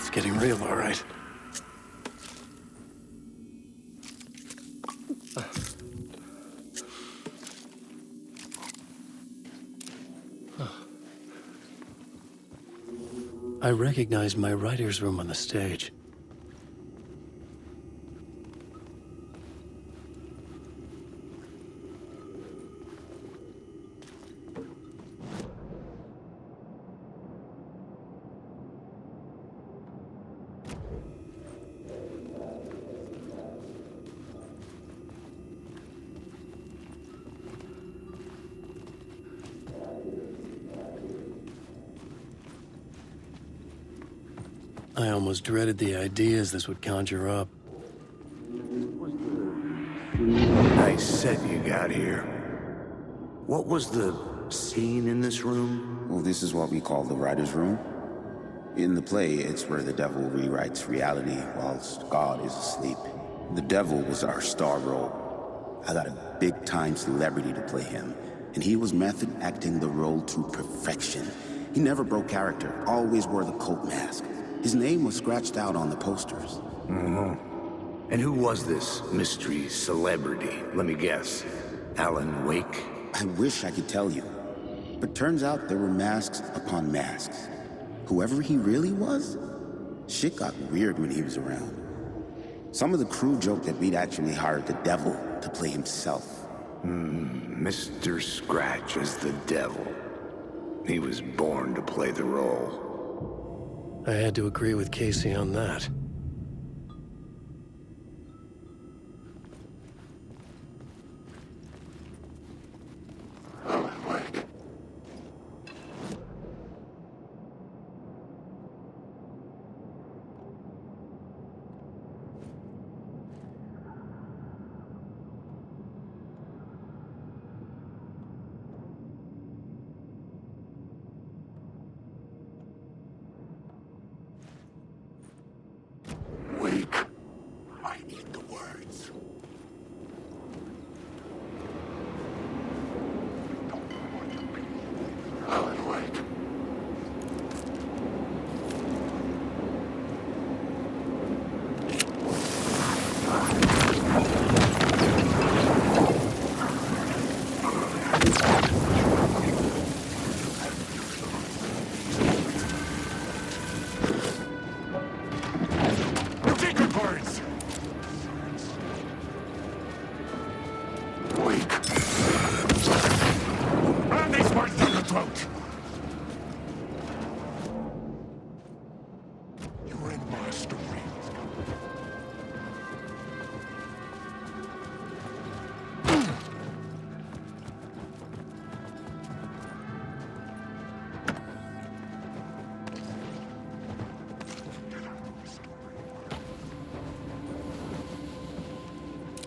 It's getting real, all right. I recognize my writer's room on the stage. I almost dreaded the ideas this would conjure up. Nice set you got here. What was the scene in this room? Well, this is what we call the writer's room. In the play, it's where the devil rewrites reality whilst God is asleep. The devil was our star role. I got a big-time celebrity to play him, and he was method acting the role to perfection. He never broke character, always wore the cult mask. His name was scratched out on the posters. And who was this mystery celebrity? Let me guess. Alan Wake? I wish I could tell you, but turns out there were masks upon masks. Whoever he really was, shit got weird when he was around. Some of the crew joked that we'd actually hired the devil to play himself. Mr. Scratch as the devil. He was born to play the role. I had to agree with Casey on that. Wake. I need the words. Don't want to be Alan Wake.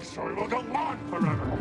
Story will go on forever.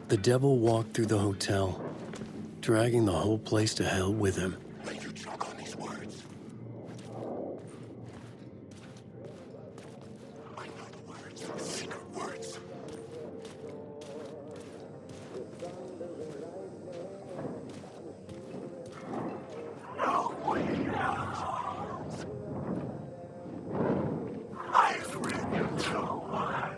The devil walked through the hotel, dragging the whole place to hell with him. Let you choke on these words. I know the words, the secret words. No way out. I've written too much.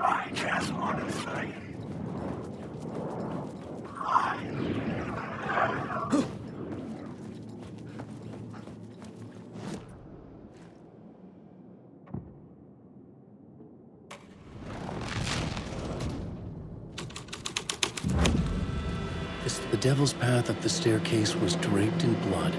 I just want to say, The devil's path up the staircase was draped in blood.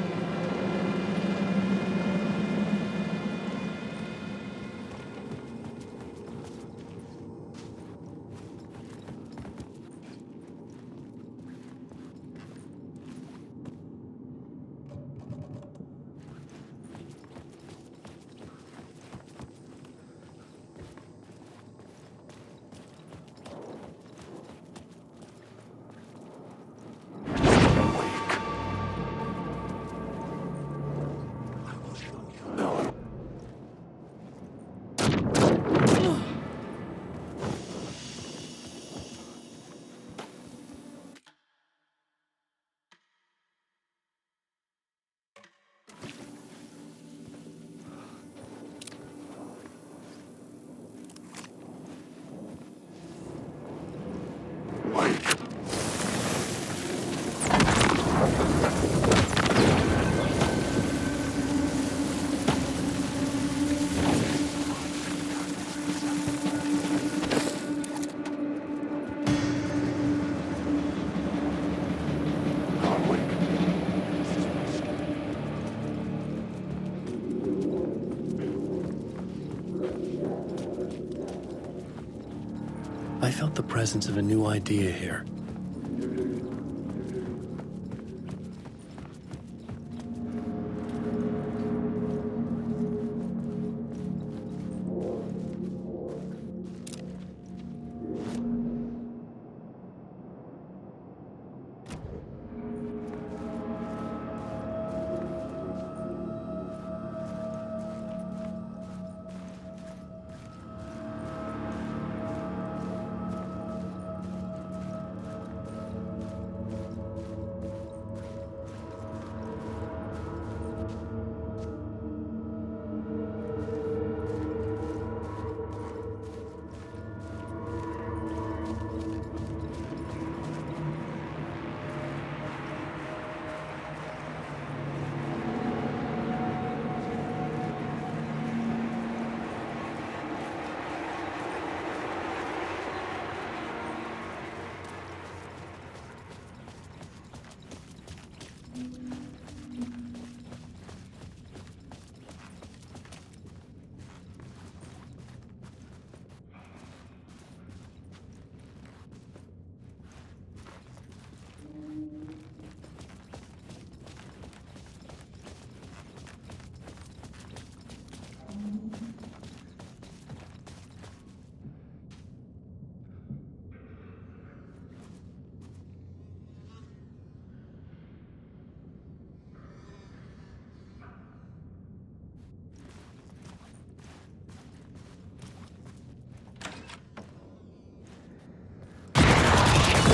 I felt the presence of a new idea here.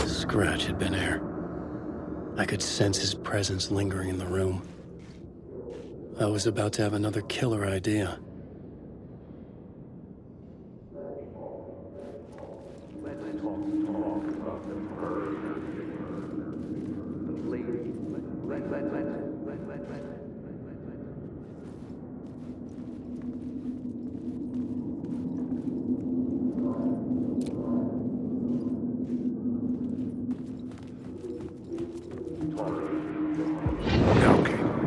Scratch had been here. I could sense his presence lingering in the room. I was about to have another killer idea.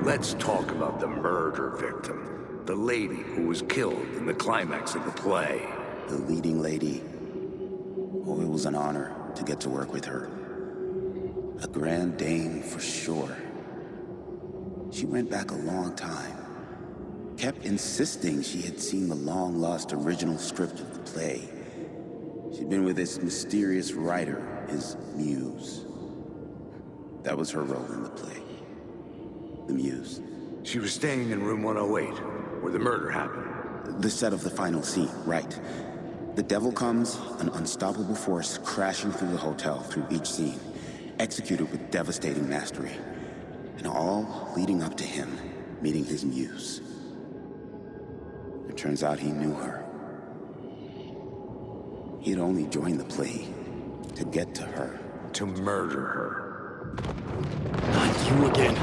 Let's talk about the murder victim. The lady who was killed in the climax of the play. The leading lady. Oh, it was an honor to get to work with her. A grand dame for sure. She went back a long time. Kept insisting she had seen the long-lost original script of the play. She'd been with this mysterious writer, his muse. That was her role in the play. The muse. She was staying in room 108, where the murder happened. The set of the final scene, right. The devil comes, an unstoppable force crashing through the hotel through each scene, executed with devastating mastery. And all leading up to him meeting his muse. It turns out he knew her. He'd only joined the play to get to her. To murder her. Not you again.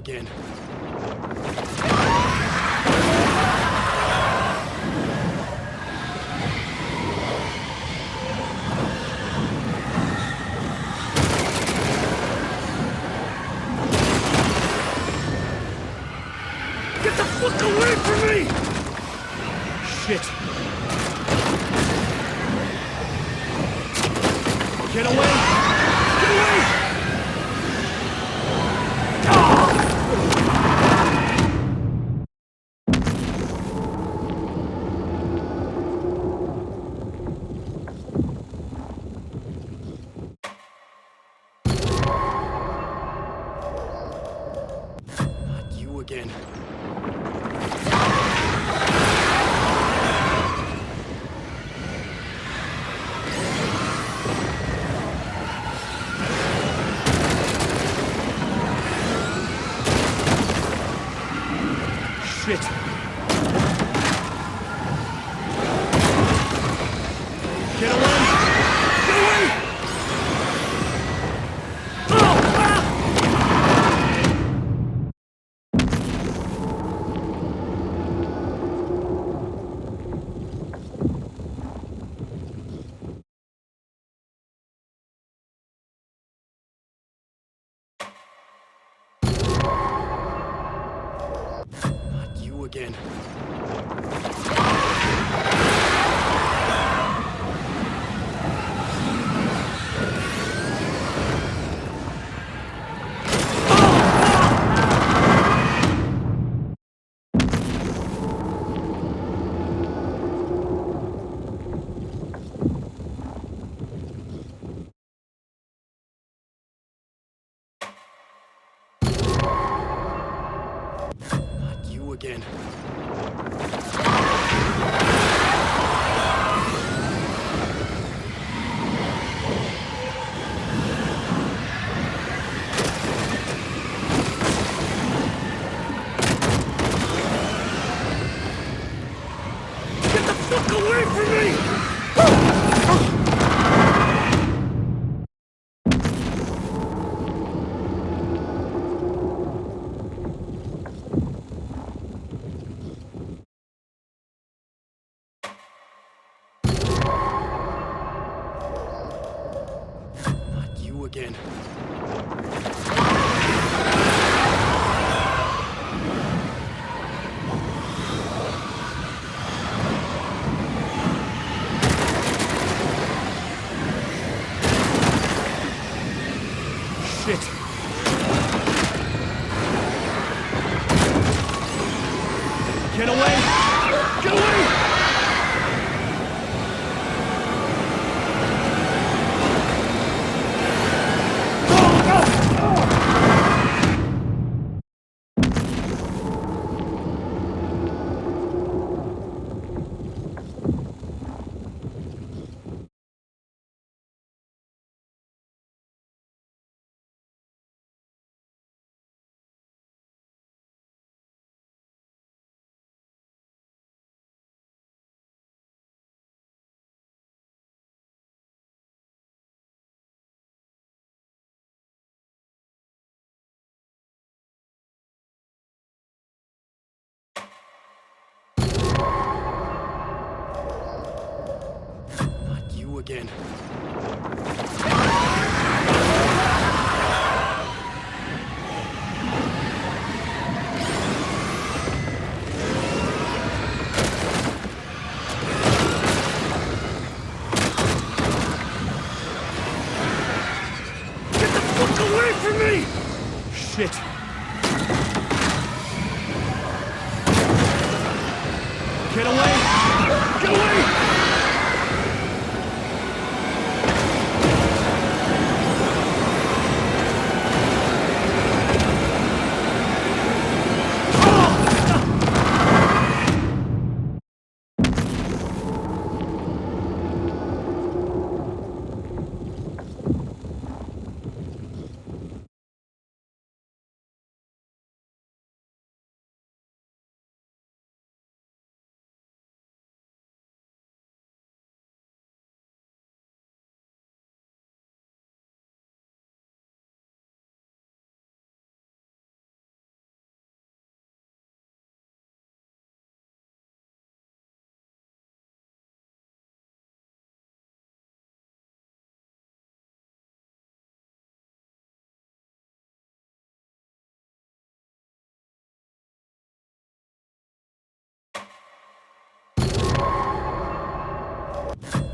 Again. Get the fuck away from me! Shit. Get away! Get away! Again. Shit. Get away! Get away! Again. Not you again. Fuck away from me! Not you again. Shit. Get away! Get away! again. Get the fuck away from me! Shit! Get away! Get away!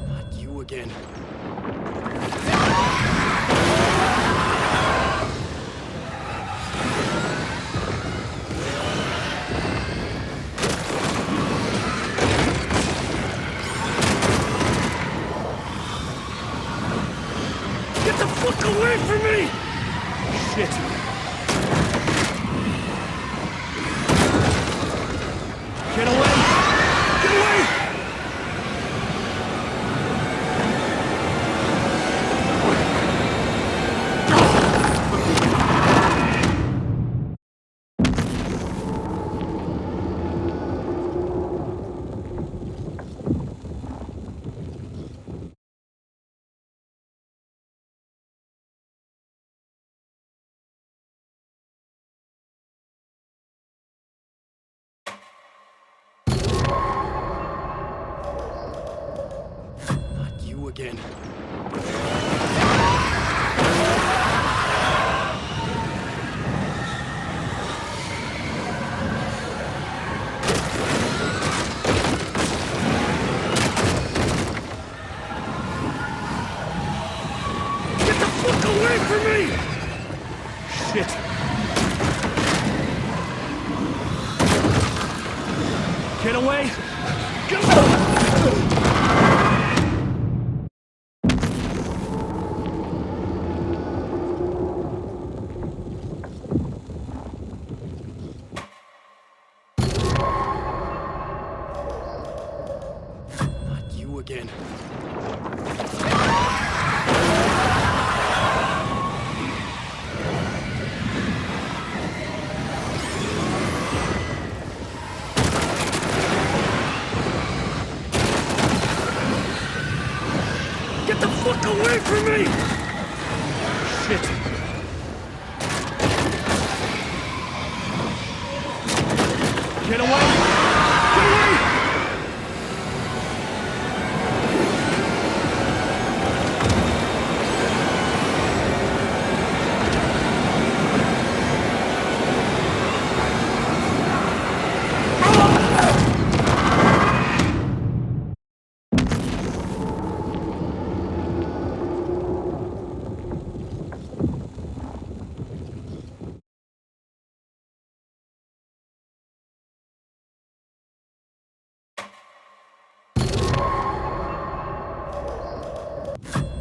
Not you again. Get the fuck away from me! Shit! Get away! Get away! Not you again. Get the fuck away from me! Shit! Get away! Get away! Not you again. Get the fuck away from me! Shit! Get away! Get away!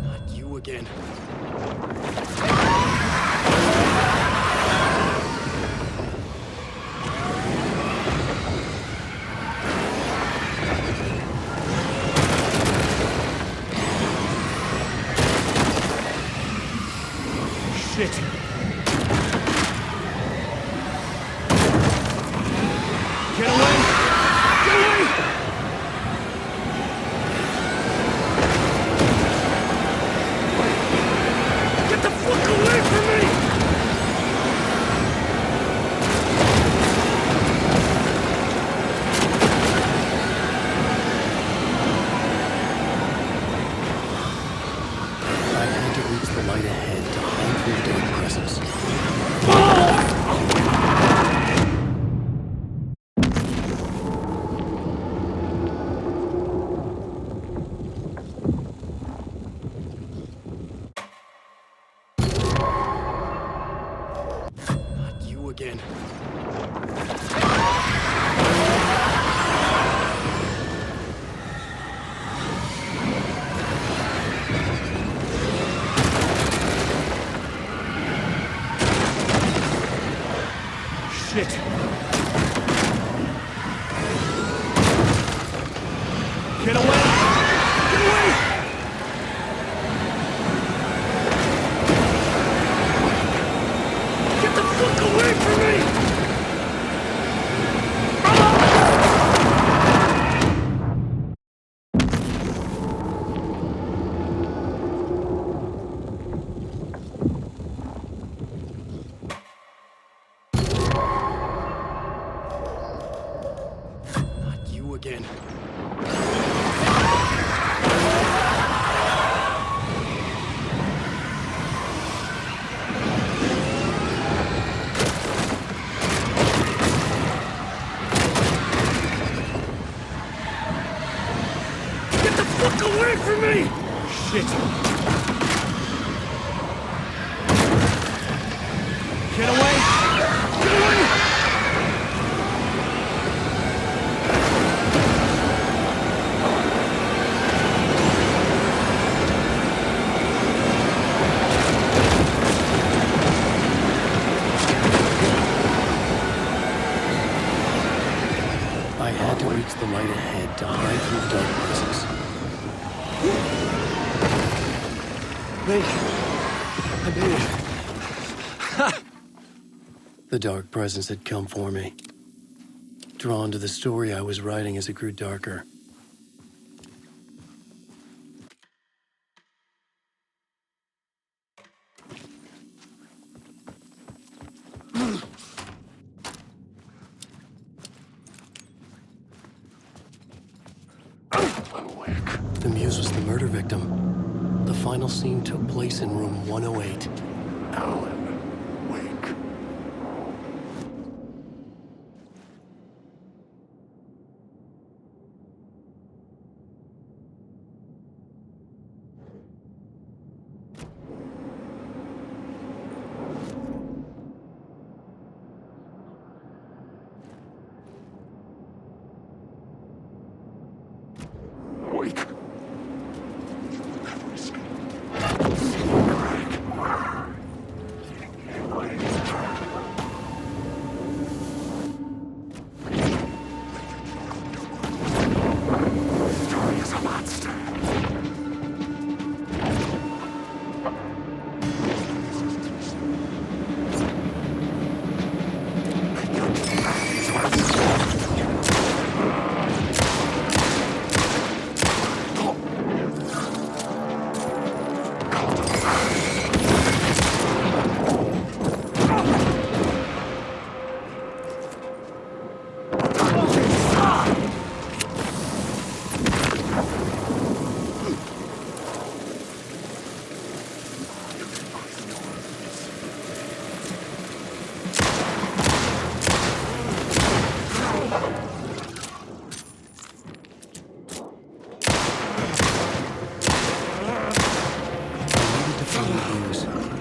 Not you again. Shit! Get away! Get away! again. Get the fuck away from me! Shit. Get away! Get away! I had to reach the light ahead to hide from the dark places. Wait. I made it. The dark presence had come for me, drawn to the story I was writing as it grew darker. The muse was the murder victim. The final scene took place in room 108. Alan, wake. Wake.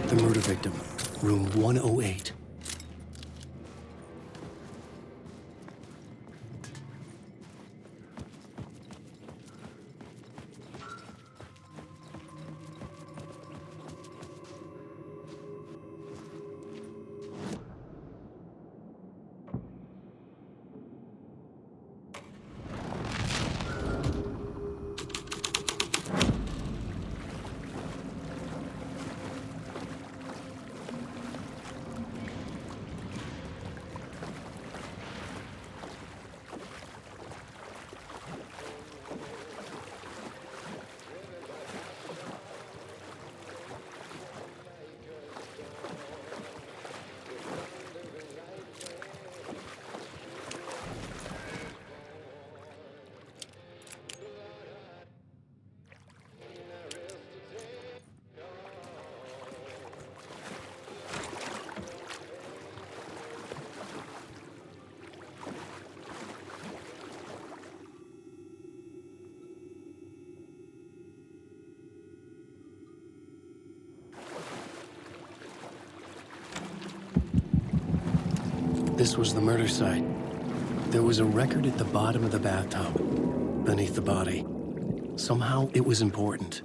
The murder victim, room 108. This was the murder site. There was a record at the bottom of the bathtub, beneath the body. Somehow, it was important.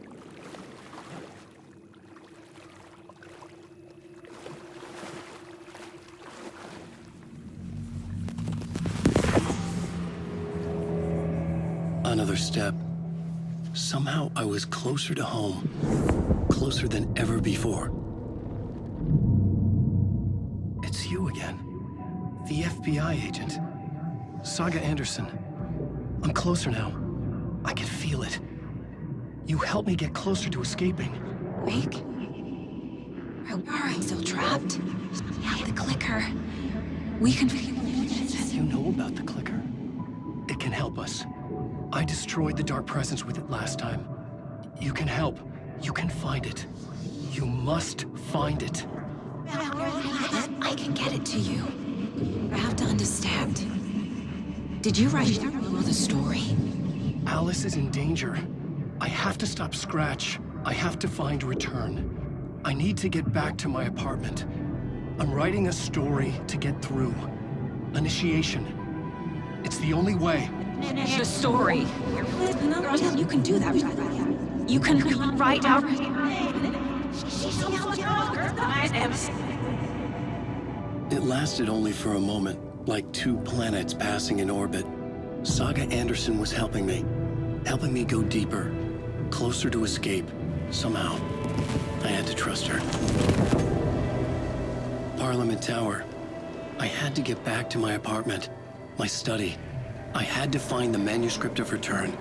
Another step. Somehow, I was closer to home. Closer than ever before. It's you again. The FBI agent. Saga Anderson. I'm closer now. I can feel it. You helped me get closer to escaping. Wake? Are I still trapped? Yeah, the clicker. We can... You know about the clicker. It can help help us. I destroyed the Dark Presence with it last time. You can help. You can find it. You must find it. I can get it to you. I have to understand. Did you write the story? Alice is in danger. I have to stop Scratch. I have to find Return. I need to get back to my apartment. I'm writing a story to get through. Initiation. It's the only way. The story. You can do that. You can write out. It lasted only for a moment, like two planets passing in orbit. Saga Anderson was helping me go deeper, closer to escape. Somehow, I had to trust her. Parliament Tower. I had to get back to my apartment, my study. I had to find the manuscript of Return.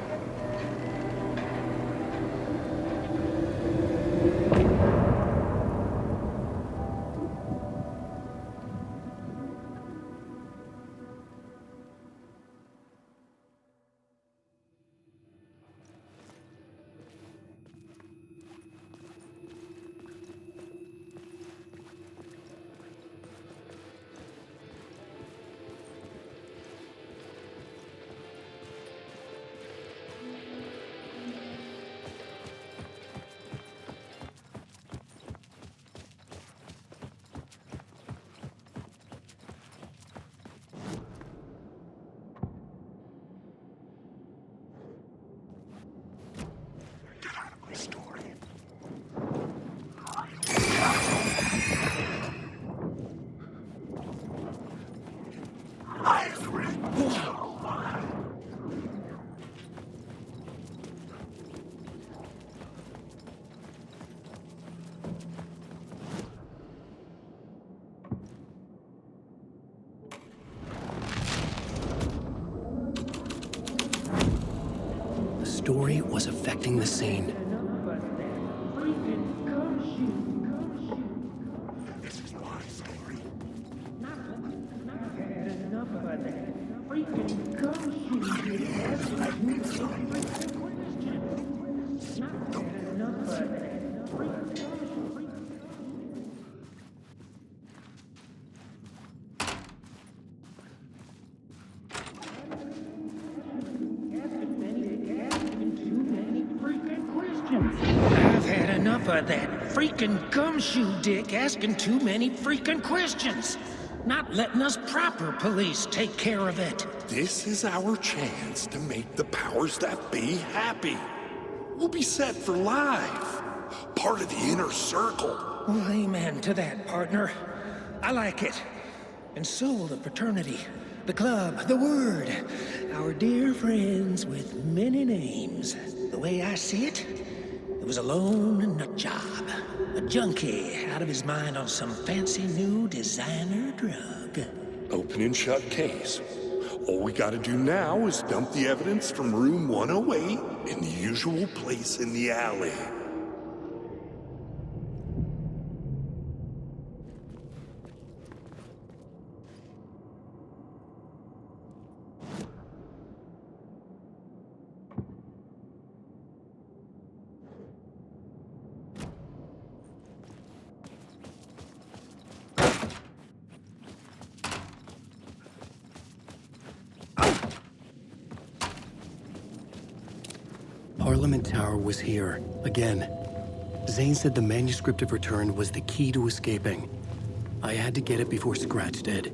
The story was affecting the scene. I've had enough of that freaking gumshoe dick asking too many freaking questions. Not letting us proper police take care of it. This is our chance to make the powers that be happy. We'll be set for life. Part of the inner circle. Well, amen to that, partner. I like it. And so will the fraternity, the club, the word. Our dear friends with many names. The way I see it, it was a lone nut job. A junkie out of his mind on some fancy new designer drug. Open and shut case. All we gotta do now is dump the evidence from room 108 in the usual place in the alley. Parliament Tower was here, again. Zane said the manuscript of Return was the key to escaping. I had to get it before Scratch did.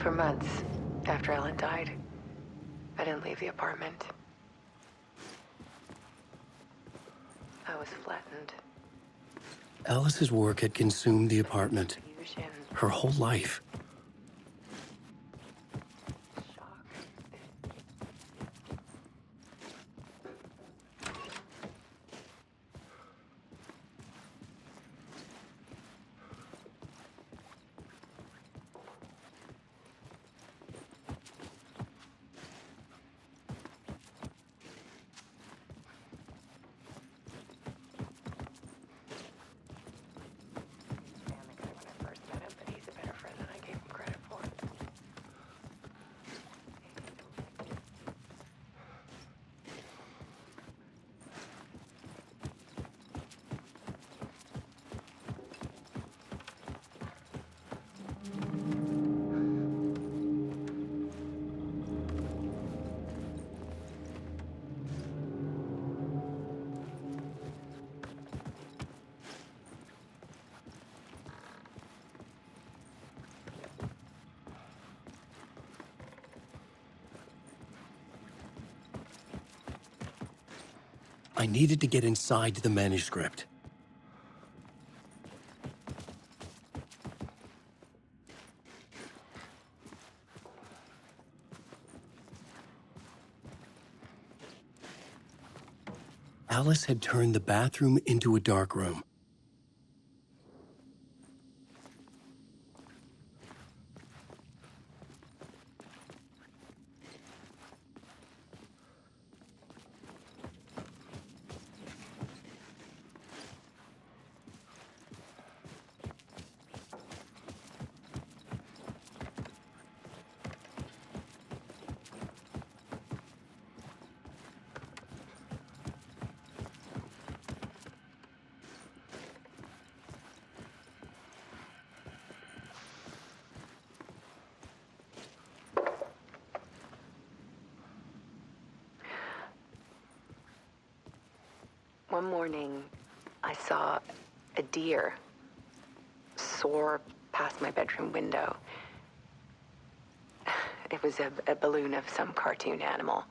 For months after Ellen died, I didn't leave the apartment. I was flattened. Alice's work had consumed the apartment. Confusion, Her whole life. shock. Stan, the guy when I first met him, but he's a better friend than I gave him credit for. I needed to get inside the manuscript. Alice had turned the bathroom into a dark room. One morning, I saw a deer soar past my bedroom window. It was a balloon of some cartoon animal.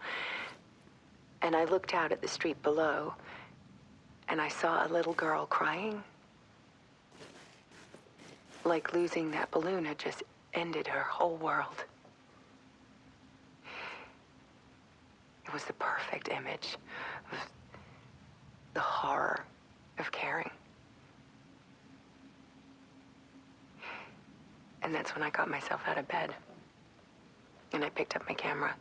And I looked out at the street below, and I saw a little girl crying. Like losing that balloon had just ended her whole world. It was the perfect image of the horror of caring. And that's when I got myself out of bed. And I picked up my camera.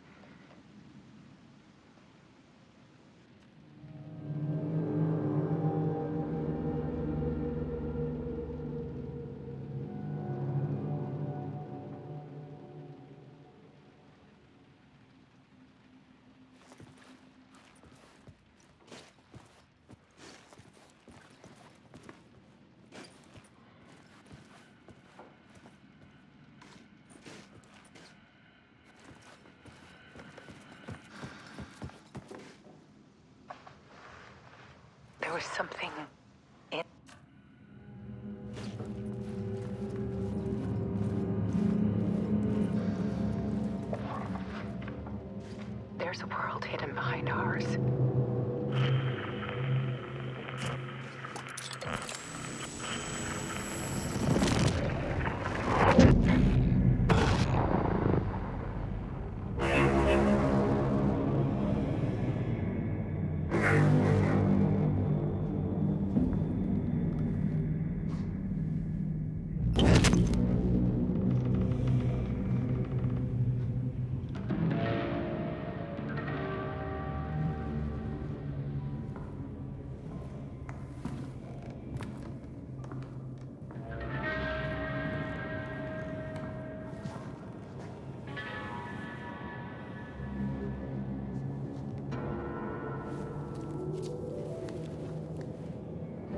There was something in... There's a world hidden behind ours.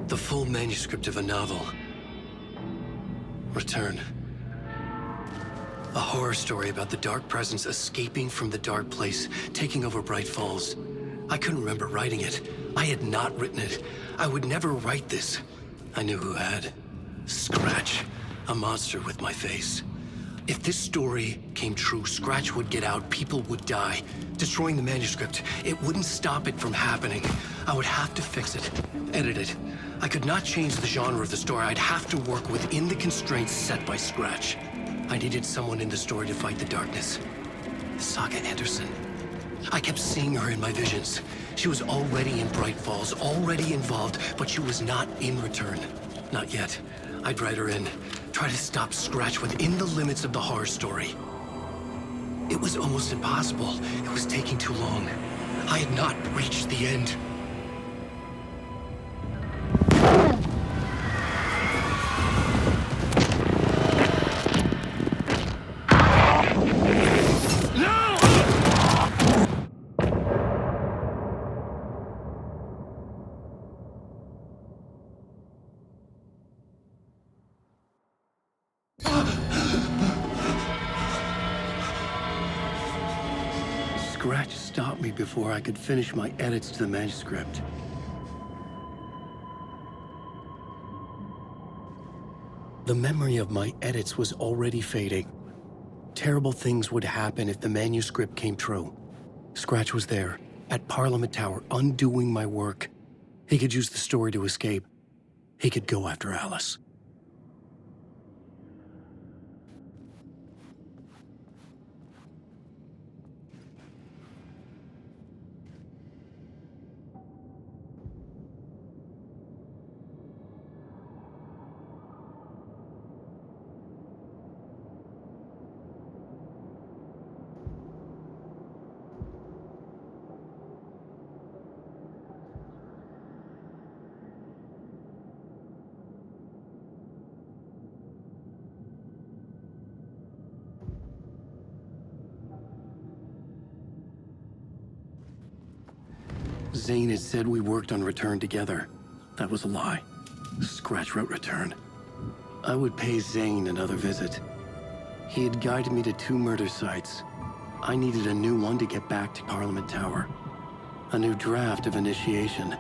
The full manuscript of a novel. Return. A horror story about the dark presence escaping from the dark place, taking over Bright Falls. I couldn't remember writing it. I had not written it. I would never write this. I knew who had. Scratch. A monster with my face. If this story came true, Scratch would get out, people would die. Destroying the manuscript, it wouldn't stop it from happening. I would have to fix it, edit it. I could not change the genre of the story. I'd have to work within the constraints set by Scratch. I needed someone in the story to fight the darkness. Saga Anderson. I kept seeing her in my visions. She was already in Bright Falls, already involved, but she was not in return. Not yet. I'd write her in, try to stop Scratch within the limits of the horror story. It was almost impossible. It was taking too long. I had not reached the end. Scratch stopped me before I could finish my edits to the manuscript. The memory of my edits was already fading. Terrible things would happen if the manuscript came true. Scratch was there, at Parliament Tower, undoing my work. He could use the story to escape. He could go after Alice. Zane had said we worked on Return together. That was a lie. Scratch wrote Return. I would pay Zane another visit. He had guided me to 2 murder sites. I needed a new one to get back to Parliament Tower. A new draft of Initiation.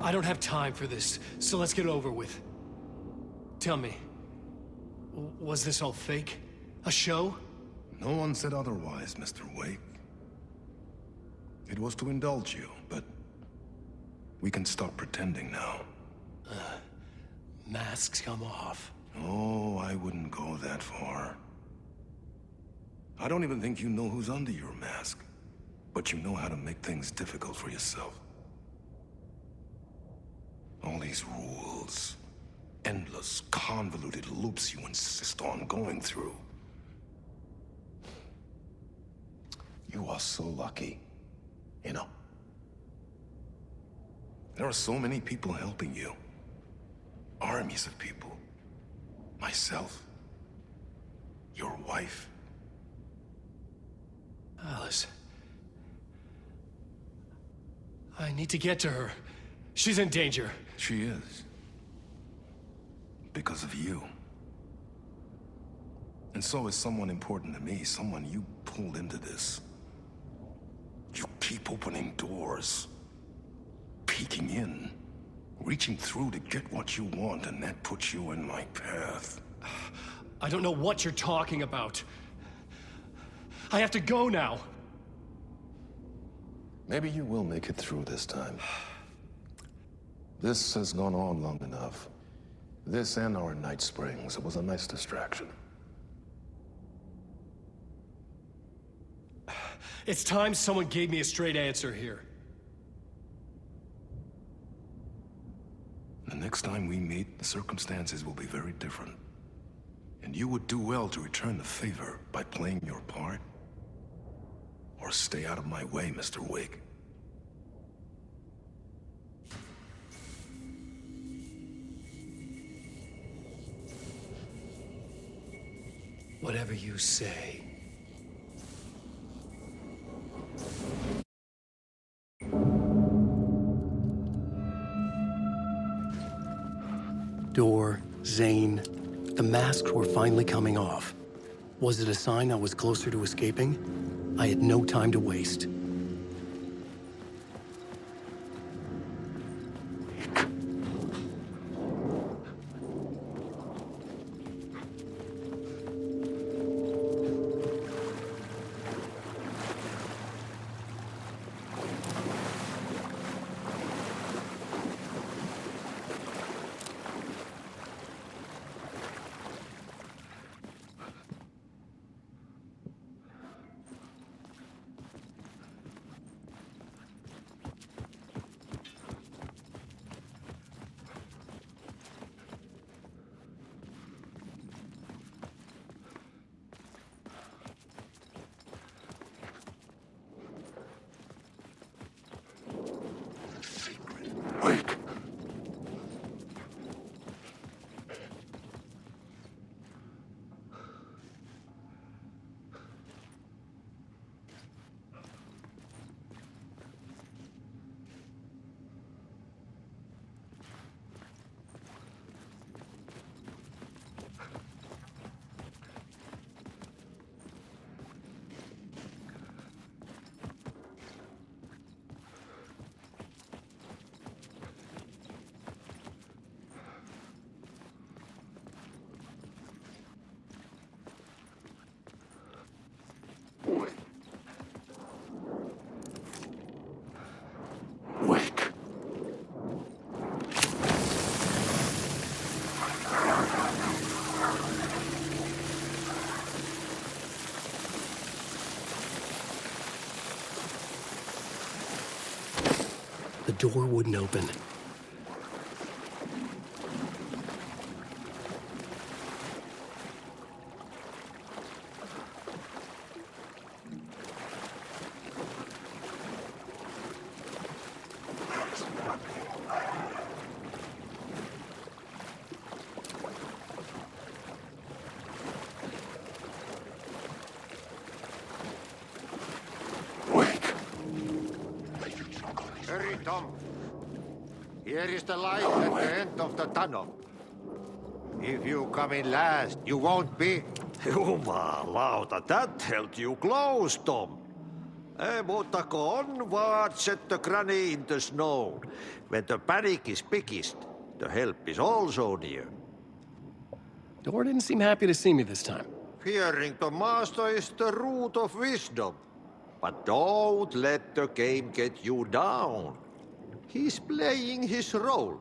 I don't have time for this, so let's get it over with. Tell me, was this all fake? A show? No one said otherwise, Mr. Wake. It was to indulge you, but we can stop pretending now. Masks come off. Oh, I wouldn't go that far. I don't even think you know who's under your mask, but you know how to make things difficult for yourself. All these rules, endless, convoluted loops you insist on going through. You are so lucky. You know? There are so many people helping you. Armies of people. Myself. Your wife. Alice. I need to get to her. She's in danger. She is. Because of you. And so is someone important to me, someone you pulled into this. You keep opening doors. Peeking in. Reaching through to get what you want, and that puts you in my path. I don't know what you're talking about. I have to go now. Maybe you will make it through this time. This has gone on long enough. This and our Night Springs. It was a nice distraction. It's time someone gave me a straight answer here. The next time we meet, the circumstances will be very different. And you would do well to return the favor by playing your part. Or stay out of my way, Mr. Wake. Whatever you say. Door, Zane, the masks were finally coming off. Was it a sign I was closer to escaping? I had no time to waste. Wake. Wake. The door wouldn't open. Wake. Hurry, Tom. Here is the light at the end of the tunnel. If you come in last, you won't be... Jumalauta, that held you close, Tom. Mutta go onward, set the granny in the snow. When the panic is biggest, the help is also near. Door didn't seem happy to see me this time. Fearing the master is the root of wisdom. But don't let the game get you down. He's playing his role.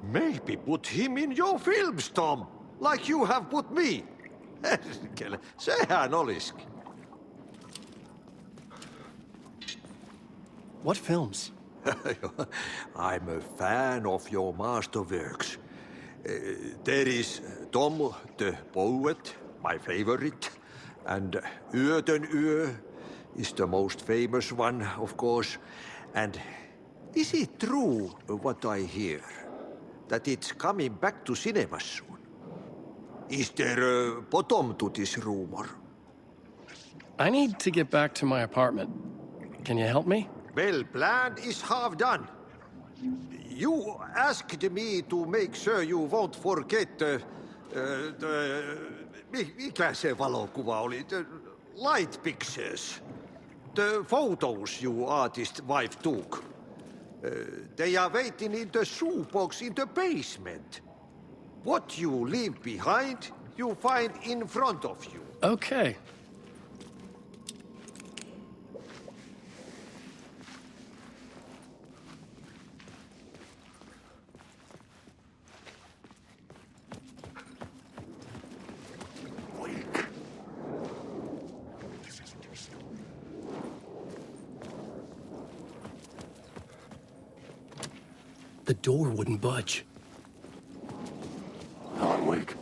Maybe put him in your films, Tom, like you have put me. Sehän olisikin. What films? I'm a fan of your masterworks. There is Tom the Poet, my favorite. And Yötön Yö is the most famous one, of course. And is it true what I hear? That it's coming back to cinemas soon? Is there a bottom to this rumor? I need to get back to my apartment. Can you help me? Well, plan is half done. You asked me to make sure you won't forget mikä se valokuva oli? The light pictures. The photos you artist wife took. They are waiting in the shoebox in the basement. What you leave behind, you find in front of you. Okay. The door wouldn't budge. Alan Wake.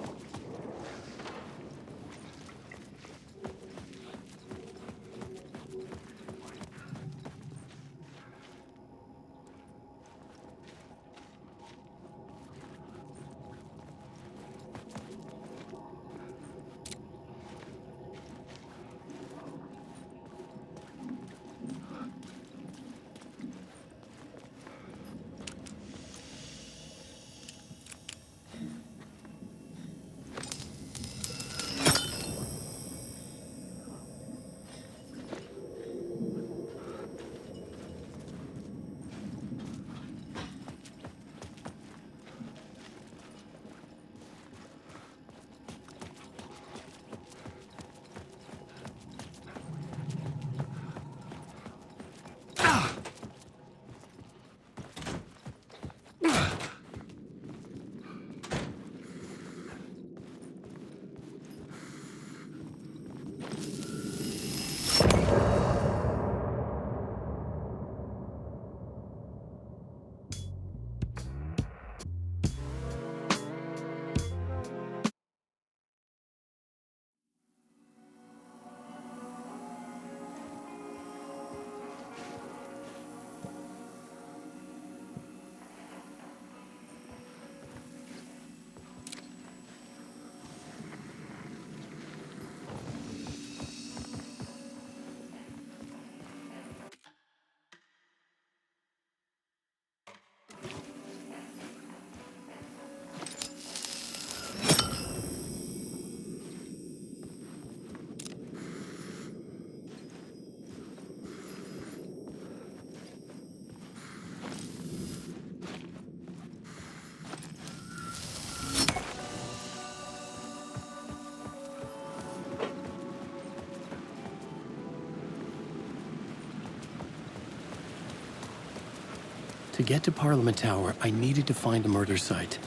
To get to Parliament Tower, I needed to find a murder site.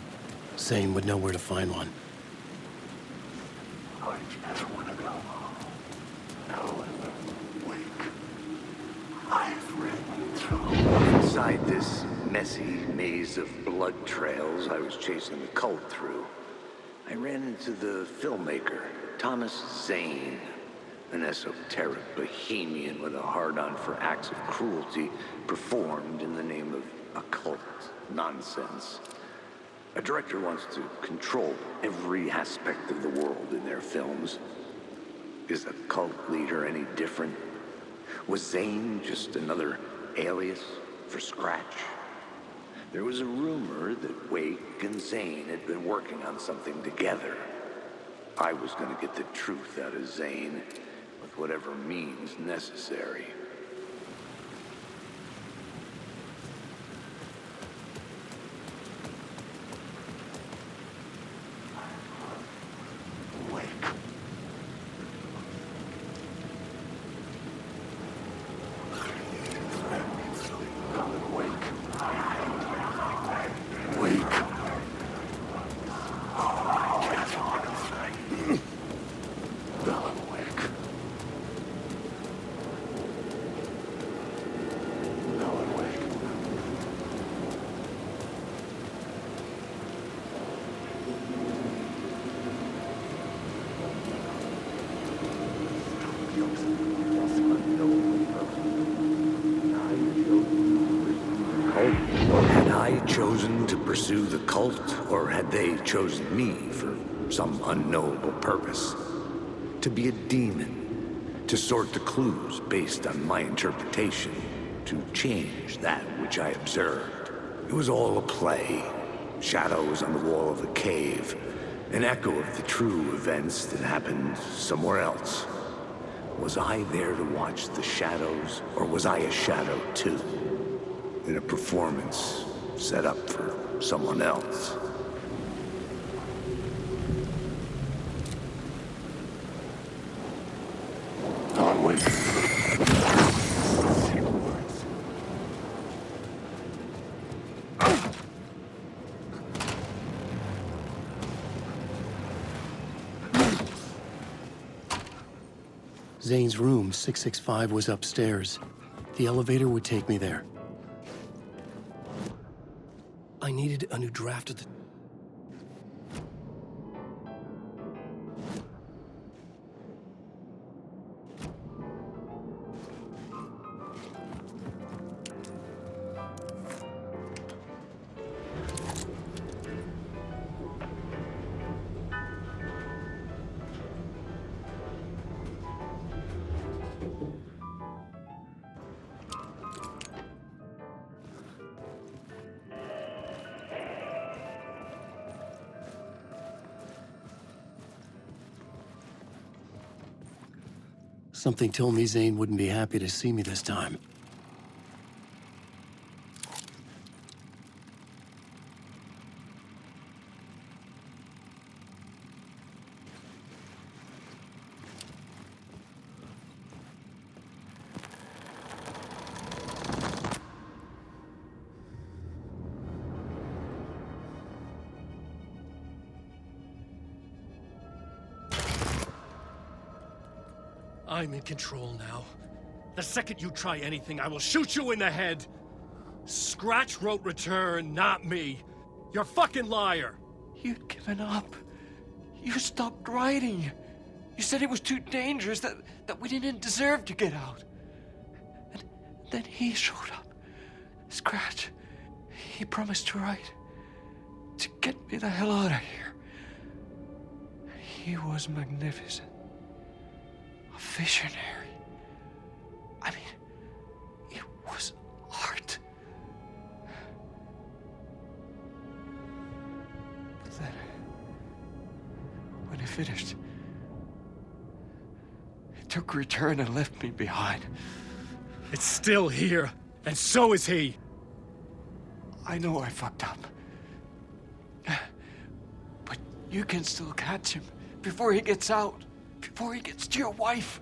Zane would know where to find one. I just want to go home. Alan Wake. I've ridden through. Inside this messy maze of blood trails I was chasing the cult through, I ran into the filmmaker, Thomas Zane, an esoteric bohemian with a hard-on for acts of cruelty performed in the name of occult nonsense. A director wants to control every aspect of the world in their films. Is a cult leader any different? Was Zane just another alias for Scratch? There was a rumor that Wake and Zane had been working on something together. I was going to get the truth out of Zane with whatever means necessary. Wake. Alan Wake. Wake. I can't honestly. Alan Wake. pursue the cult, or had they chosen me for some unknowable purpose? To be a demon, to sort the clues based on my interpretation, to change that which I observed. It was all a play. Shadows on the wall of the cave, an echo of the true events that happened somewhere else. Was I there to watch the shadows, or was I a shadow too? In a performance set up for someone else. Onward. Zane's room, 665, was upstairs. The elevator would take me there. I needed a new draft of the... Something told me Zane wouldn't be happy to see me this time. I'm in control now. The second you try anything, I will shoot you in the head! Scratch wrote return, not me. You're a fucking liar! You'd given up. You stopped writing. You said it was too dangerous, that we didn't deserve to get out. And then he showed up. Scratch. He promised to write. To get me the hell out of here. He was magnificent. A visionary. I mean, it was art. But then, when he finished, he took return and left me behind. It's still here, and so is he. I know I fucked up. But you can still catch him before he gets out, before he gets to your wife.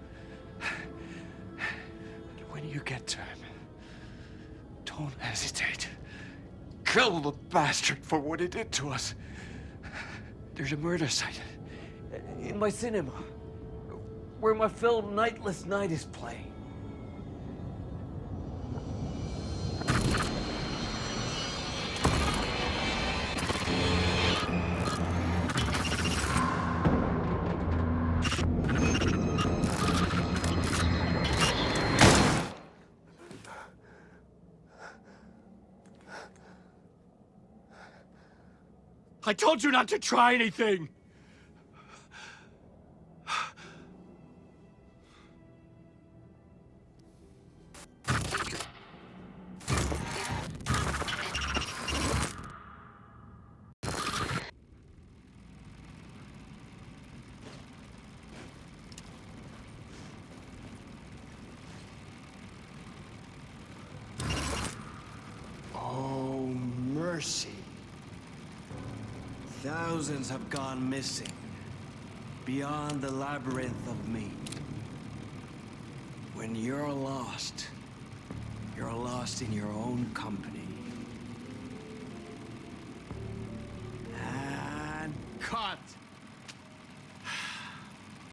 And when you get to him, don't hesitate. Kill the bastard for what he did to us. There's a murder site in my cinema where my film Nightless Night is playing. I told you not to try anything! Oh, mercy. Thousands have gone missing, beyond the labyrinth of me. When you're lost in your own company. And cut!